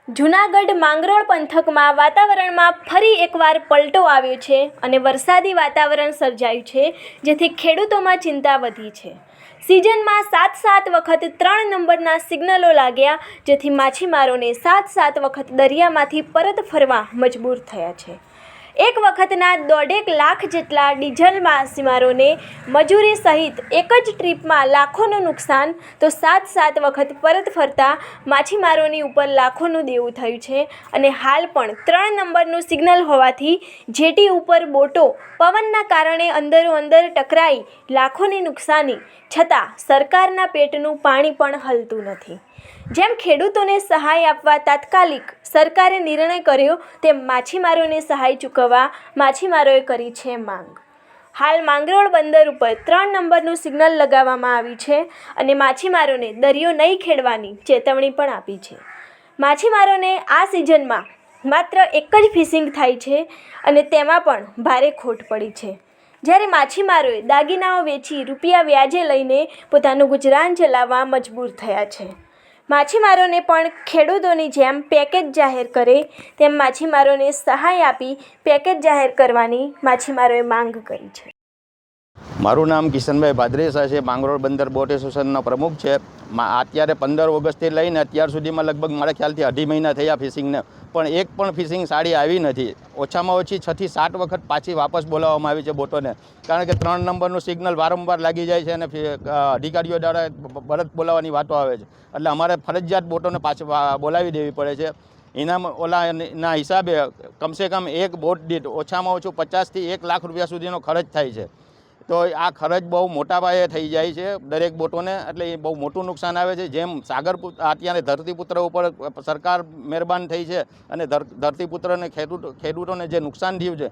જૂનાગઢ માંગરોળ પંથકમાં વાતાવરણમાં ફરી એકવાર પલટો આવ્યો છે અને વરસાદી વાતાવરણ સર્જાયું છે, જેથી ખેડૂતોમાં ચિંતા વધી છે। સિઝનમાં 7 વખત 3 નંબરના સિગ્નલો લાગ્યા, જેથી માછીમારોને 7 વખત દરિયામાંથી પરત ફરવા મજબૂર થયા છે। એક વખતના 1.5 લાખ જેટલા ડીઝલ માછીમારોને મજૂરી સહિત એક જ ટ્રીપમાં લાખોનું નુકસાન, તો 7 વખત પરત ફરતા માછીમારોની ઉપર લાખોનું દેવું થયું છે। અને હાલ પણ 3 નંબરનું સિગ્નલ હોવાથી જેટી ઉપર બોટો પવનના કારણે અંદરોઅંદર ટકરાઈ લાખોની નુકસાની છતાં સરકારના પેટનું પાણી પણ હલતું નથી। જેમ ખેડૂતોને સહાય આપવા તાત્કાલિક સરકારે નિર્ણય કર્યો, તેમ માછીમારોને સહાય ચૂકવવા માછીમારોએ કરી છે માંગ। હાલ માંગરોળ બંદર ઉપર 3 નંબરનું સિગ્નલ લગાવવામાં આવ્યું છે અને માછીમારોને દરિયો નહીં ખેડવાની ચેતવણી પણ આપી છે। માછીમારોને આ સિઝનમાં માત્ર એક જ ફિશિંગ થાય છે અને તેમાં પણ ભારે ખોટ પડી છે, જ્યારે માછીમારોએ દાગીનાઓ વેચી રૂપિયા વ્યાજે લઈને પોતાનું ગુજરાન ચલાવવા મજબૂર થયા છે। માછીમારોને પણ ખેડૂતોની જેમ પેકેજ જાહેર કરે તેમ માછીમારોને સહાય આપી પેકેજ જાહેર કરવાની માછીમારોએ માંગ કરી છે। મારું નામ કિશનભાઈ ભાદરેસા છે, માંગરોળ બંદર બોટ એસોસિએશનનો પ્રમુખ છે। અત્યારે 15 ઓગસ્ટથી લઈને અત્યાર સુધીમાં લગભગ મારા ખ્યાલથી 2.5 મહિના થયા ફિશિંગને, પણ એક પણ ફિશિંગ સાડી આવી નથી। ઓછામાં ઓછી 6 થી 7 વખત પાછી વાપસ બોલાવવામાં આવી છે બોટોને, કારણ કે 3 નંબરનું સિગ્નલ વારંવાર લાગી જાય છે અને અધિકારીઓ દ્વારા પરત બોલાવવાની વાતો આવે છે, એટલે અમારે ફરજિયાત બોટોને પાછી બોલાવી દેવી પડે છે। એના હિસાબે કમસે કમ એક બોટ દીઠ ઓછામાં ઓછું 50 થી 1 લાખ રૂપિયા સુધીનો ખર્ચ થાય છે। તો આ ખર્ચ બહુ મોટા પાયે થઈ જાય છે દરેક બોટોને, એટલે એ બહુ મોટું નુકસાન આવે છે। જેમ અત્યારે ધરતીપુત્ર ઉપર સરકાર મહેરબાન થઈ છે અને ધરતીપુત્રને ખેડૂતોને જે નુકસાન થયું છે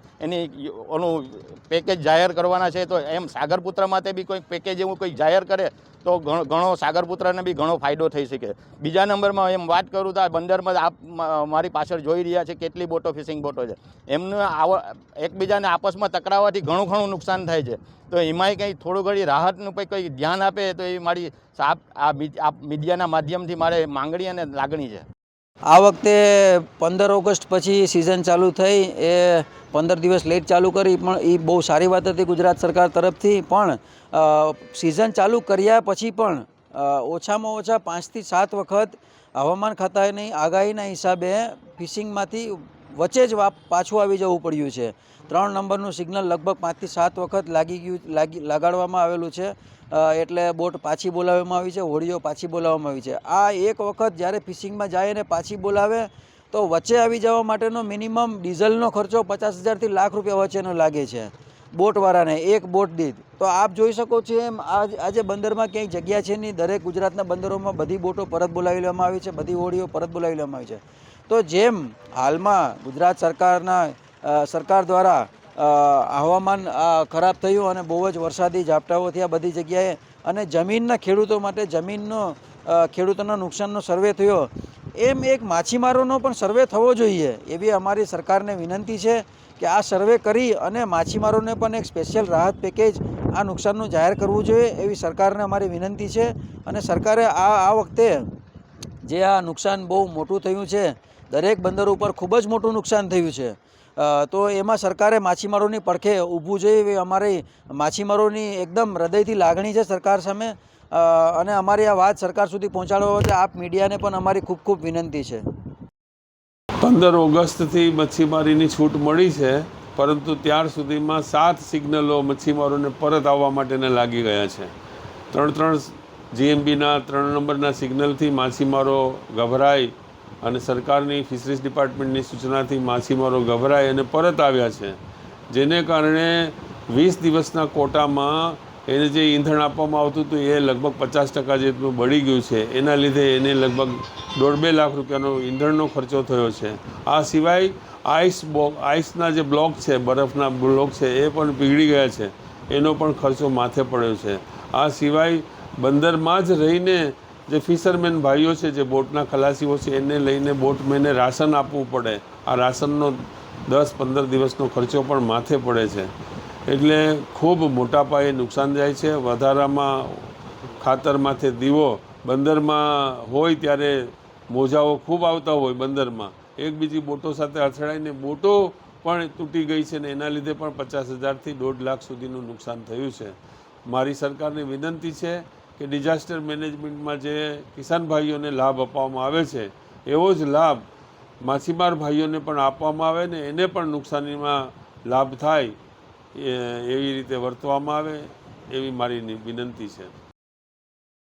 ઓનું પેકેજ જાહેર કરવાના છે, તો એમ સાગરપુત્ર માટે બી કોઈ પેકેજ એવું કોઈ જાહેર કરે તો ઘણો સાગરપુત્રને બી ઘણો ફાયદો થઈ શકે। બીજા નંબરમાં એમ વાત કરું તો આ બંદરમાં આપ મારી પાછળ જોઈ રહ્યા છે કેટલી બોટો ફિશિંગ બોટો છે, એમનું એકબીજાને આપસમાં ટકરાવવાથી ઘણું નુકસાન થાય છે। તો એમાંય કંઈ થોડું ઘણી રાહતનું કંઈ ધ્યાન આપે તો એ મારી આ મીડિયાના માધ્યમથી મારે માંગણી અને લાગણી છે। આ વખતે 15 ઓગસ્ટ પછી સિઝન ચાલુ થઈ, એ 15 દિવસ લેટ ચાલુ કરી, પણ એ બહુ સારી વાત હતી ગુજરાત સરકાર તરફથી। પણ સિઝન ચાલુ કર્યા પછી પણ ઓછામાં ઓછા 5 થી 7 વખત હવામાન ખાતાની આગાહીના હિસાબે ફિશિંગમાંથી વચ્ચે જ પાછું આવી જવું પડ્યું છે। 3 નંબરનું સિગ્નલ લગભગ 5 થી 7 વખત લગાડવામાં આવેલું છે, એટલે બોટ પાછી બોલાવવામાં આવી છે, હોડીઓ પાછી બોલાવવામાં આવી છે। આ એક વખત જ્યારે ફિશિંગમાં જાય અને પાછી બોલાવે તો વચ્ચે આવી જવા માટેનો મિનિમમ ડીઝલનો ખર્ચો 50,000 થી લાખ રૂપિયા વચ્ચેનો લાગે છે બોટવાળાને, એક બોટ દીઠ। તો આપ જોઈ શકો છો એમ આજે બંદરમાં ક્યાંય જગ્યા છે નહીં, દરેક ગુજરાતના બંદરોમાં બધી બોટો પરત બોલાવી લેવામાં આવી છે, બધી હોડીઓ પરત બોલાવી લેવામાં આવી છે। તો જેમ હાલમાં ગુજરાત સરકાર દ્વારા હવામાન ખરાબ થયું અને બહુ જ વરસાદી ઝાપટાઓ થયા બધી જગ્યાએ, અને જમીનના ખેડૂતો માટે ખેડૂતોના નુકસાનનો સર્વે થયો, એમ એક માછીમારોનો પણ સર્વે થવો જોઈએ એવી અમારી સરકારને વિનંતી છે કે આ સર્વે કરી અને માછીમારોને પણ એક સ્પેશિયલ રાહત પેકેજ આ નુકસાનનું જાહેર કરવું જોઈએ એવી સરકારને અમારી વિનંતી છે। અને સરકારે આ વખતે જે આ નુકસાન બહુ મોટું થયું છે, દરેક બંદરો ઉપર ખૂબ જ મોટું નુકસાન થયું છે, તો એમાં સરકારે માછીમારોની પડખે ઊભવું જોઈએ એવી અમારી માછીમારોની એકદમ હૃદયથી લાગણી છે સરકાર સામે। અને અમારી આ વાત સરકાર સુધી પહોંચાડવા માટે આપ મીડિયાને પણ અમારી ખૂબ ખૂબ વિનંતી છે। 15 ઓગસ્ટથી મચ્છીમારીની છૂટ મળી છે, પરંતુ ત્યાર સુધીમાં 7 સિગ્નલો મચ્છીમારોને પરત આવવા માટેના લાગી ગયા છે। 3 જીએમબીના 3 નંબરના સિગ્નલથી માછીમારો ગભરાય અને સરકારની ફિશરીઝ ડિપાર્ટમેન્ટની સૂચનાથી માછીમારો ગભરાય અને પરત આવ્યા છે, જેને કારણે 20 દિવસના કોટામાં એને જે ઈંધણ આપવામાં આવતું હતું એ લગભગ 50% જેટલું બળી ગયું છે। એના લીધે એને લગભગ 1.5-2 લાખ રૂપિયાનો ઈંધણનો ખર્ચો થયો છે। આ સિવાય આઈસના જે બ્લોક છે, બરફના બ્લોક છે, એ પણ પીગળી ગયા છે, એનો પણ ખર્ચો માથે પડ્યો છે। આ સિવાય બંદરમાં જ રહીને જે ફિશરમેન ભાઈઓ છે, જે બોટના ખલાસીઓ છે, એને લઈને બોટમેને રાશન આપવું પડે, આ રાશનનો 10-15 દિવસનો ખર્ચો પણ માથે પડે છે, એટલે ખૂબ મોટા પાયે નુકસાન જાય છે। વધારામાં ખાતર માથે દીવો બંદરમાં હોય ત્યારે મોજાઓ ખૂબ આવતા હોય બંદરમાં, એક બીજી બોટો સાથે અથડાઈને બોટો પણ તૂટી ગઈ છે ને એના લીધે પણ 50,000થી 1.5 લાખ સુધીનું નુકસાન થયું છે. મારી સરકારને વિનંતી છે કે ડિઝાસ્ટર મેનેજમેન્ટમાં જે કિસાન ભાઈઓને લાભ આપવામાં આવે છે એવો જ લાભ માછીમાર ભાઈઓને પણ આપવામાં આવે ને એને પણ નુકસાનીમાં લાભ થાય એવી રીતે વર્તવામાં આવે એવી મારી વિનંતી છે.